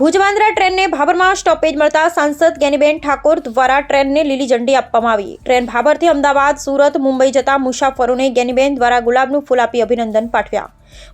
ભુજ-બાંદ્રા ટ્રેનને ભાભરમાં સ્ટોપેજ મળતા સાંસદ જ્ઞાનીબેન ઠાકોર દ્વારા ટ્રેનને લીલી ઝંડી આપવામાં આવી। ટ્રેન ભાભરથી અમદાવાદ, સુરત, મુંબઈ જતા મુસાફરોને જ્ઞાનીબેન દ્વારા ગુલાબનું ફૂલ આપી અભિનંદન પાઠવ્યા।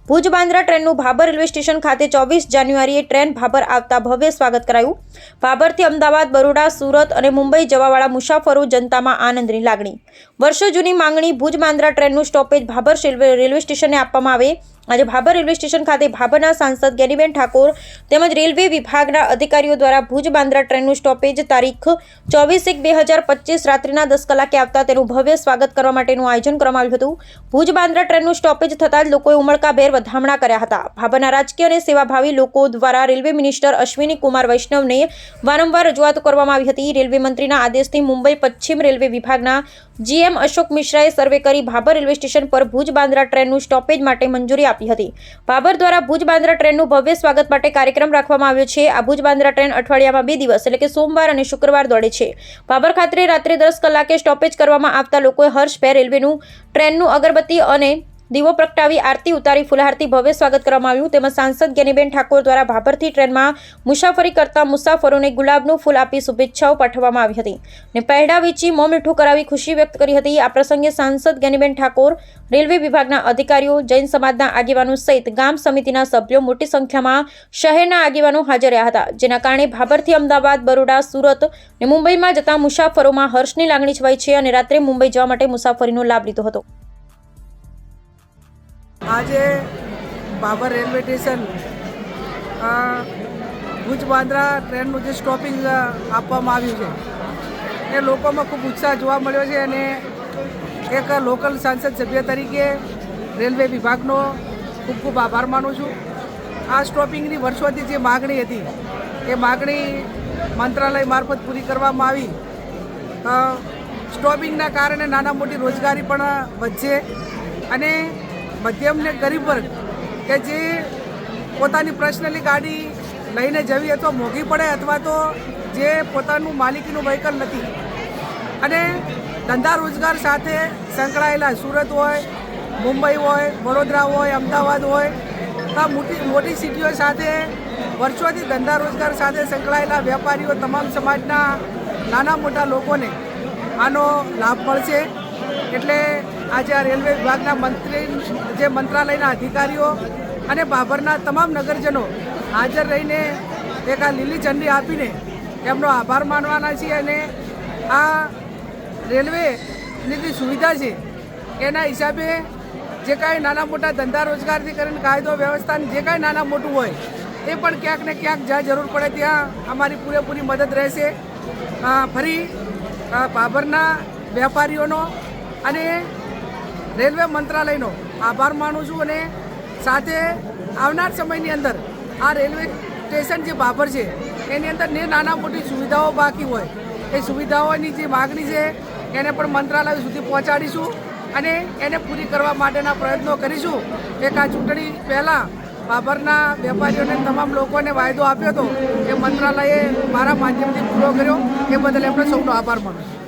ભુજ-બાંદ્રા ટ્રેનનું ભાભર રેલવે સ્ટેશન ખાતે 24 જાન્યુઆરીએ ટ્રેન ભાભર આવતા ભવ્ય સ્વાગત કરાયું। ભાભરથી અમદાવાદ, બરોડા, સુરત અને મુંબઈ જવાવાળા મુસાફરો જનતામાં આનંદની લાગણી। વર્ષો જૂની માંગણી ભુજ-બાંદ્રા ટ્રેનનું સ્ટોપેજ ભાભર રેલવે સ્ટેશને આપવામાં આવે। આજે ભાભર રેલવે સ્ટેશન ખાતે ભાભરના સાંસદ જ્ઞાનીબેન ઠાકોર તેમજ રેલવે વિભાગના અધિકારીઓ દ્વારા ભુજ-બાંદ્રા ટ્રેનનું સ્ટોપેજ તારીખ 24/1/2025 રાત્રિના 10 કલાકે આવતા તેનું ભવ્ય સ્વાગત કરવા માટેનું આયોજન કરવામાં આવ્યું હતું। ભુજ-બાંદ્રા ટ્રેનનું સ્ટોપેજ થતાં જ લોકોએ ઉમળકાભેર વધામણા કર્યા હતા। ભાભરના રાજકીય અને સેવાભાવી લોકો દ્વારા રેલવે મિનિસ્ટર અશ્વિની કુમાર વૈષ્ણવને વારંવાર રજૂઆતો કરવામાં આવી હતી। રેલવે મંત્રીના આદેશથી મુંબઈ પશ્ચિમ રેલવે વિભાગના GM અશોક મિશ્રાએ સર્વે કરી ભાભર રેલવે સ્ટેશન પર ભુજ-બાંદ્રા ટ્રેનનું સ્ટોપેજ માટે મંજૂરી આપી હતી। ભાભર દ્વારા ભુજ-બાંદ્રા ટ્રેનનું ભવ્ય સ્વાગત માટે કાર્યક્રમ રાખવામાં આવ્યો છે। આ ભુજ-બાંદ્રા ટ્રેન અઠવાડિયામાં 2 દિવસ એટલે કે સોમવાર અને શુક્રવાર દોડે છે। ભાભર ખાતે રાત્રે 10 કલાકે સ્ટોપેજ કરવામાં આવતા લોકોએ હર્ષભેર રેલવેનું ટ્રેનનું અગરબત્તી અને દીવો પ્રગટાવી આરતી ઉતારી ફૂલહારથી ભવ્ય સ્વાગત કરવામાં આવ્યું। તેમજ સાંસદ જ્ઞાનીબેન ઠાકોર દ્વારા ભાભરથી ટ્રેનમાં મુસાફરી કરતા મુસાફરોને ગુલાબનું ફૂલ આપી શુભેચ્છાઓ પાઠવવામાં આવી હતી અને પહેડા વેચી મોં મીઠું કરાવી ખુશી વ્યક્ત કરી હતી। આ પ્રસંગે સાંસદ જ્ઞાનીબેન ઠાકોર, રેલવે વિભાગના અધિકારીઓ, જૈન સમાજના આગેવાનો સહિત ગામ સમિતિના સભ્યો મોટી સંખ્યામાં શહેરના આગેવાનો હાજર રહ્યા હતા, જેના કારણે ભાભરથી અમદાવાદ, બરોડા, સુરત અને મુંબઈમાં જતા મુસાફરોમાં હર્ષની લાગણી છવાઈ છે અને રાત્રે મુંબઈ જવા માટે મુસાફરીનો લાભ લીધો હતો। આજે ભાભર રેલવે સ્ટેશન ભુજ-બાંદ્રા ટ્રેનનું જે સ્ટોપિંગ આપવામાં આવ્યું છે એ લોકોમાં ખૂબ ઉત્સાહ જોવા મળ્યો છે અને એક લોકલ સાંસદ સભ્ય તરીકે રેલવે વિભાગનો ખૂબ ખૂબ આભાર માનું છું। આ સ્ટોપિંગની વર્ષોથી જે માગણી હતી એ માગણી મંત્રાલય મારફત પૂરી કરવામાં આવી। સ્ટોપિંગના કારણે નાના મોટી રોજગારી પણ વધશે અને મધ્યમ ને ગરીબ વર્ગ કે જે પોતાની પર્સનલી ગાડી લઈને જવી અથવા મોંઘી પડે અથવા તો જે પોતાનું માલિકીનું વ્હીકલ નથી અને ધંધા રોજગાર સાથે સંકળાયેલા સુરત હોય, મુંબઈ હોય, વડોદરા હોય, અમદાવાદ હોય આ મોટી સિટીઓ સાથે વર્ષોથી ધંધા રોજગાર સાથે સંકળાયેલા વેપારીઓ તમામ સમાજના નાના મોટા લોકોને આનો લાભ મળશે। એટલે આજે આ રેલવે વિભાગના મંત્રી, જે મંત્રાલયના અધિકારીઓ અને ભાભરના તમામ નગરજનો હાજર રહીને એક આ લીલી ઝંડી આપીને એમનો આભાર માનવાના છીએ અને આ રેલવેની જે સુવિધા છે એના હિસાબે જે કાંઈ નાના મોટા ધંધા રોજગારથી કરીને કાયદો વ્યવસ્થાની જે કાંઈ નાના મોટું હોય એ પણ ક્યાંક ને ક્યાંક જ્યાં જરૂર પડે ત્યાં અમારી પૂરેપૂરી મદદ રહેશે। ફરી ભાભરના વેપારીઓનો અને રેલવે મંત્રાલયનો આભાર માનું છું અને સાથે આવનાર સમયની અંદર આ રેલવે સ્ટેશન જે ભાભર છે એની અંદર નાના મોટી સુવિધાઓ બાકી હોય એ સુવિધાઓની જે માગણી છે એને પણ મંત્રાલય સુધી પહોંચાડીશું અને એને પૂરી કરવા માટેના પ્રયત્નો કરીશું। એક આ ચૂંટણી પહેલાં ભાભરના વેપારીઓને તમામ લોકોને વાયદો આપ્યો હતો એ મંત્રાલયે મારા માધ્યમથી પૂરો કર્યો, એ બદલ એમનો સૌનો આભાર માનું છું।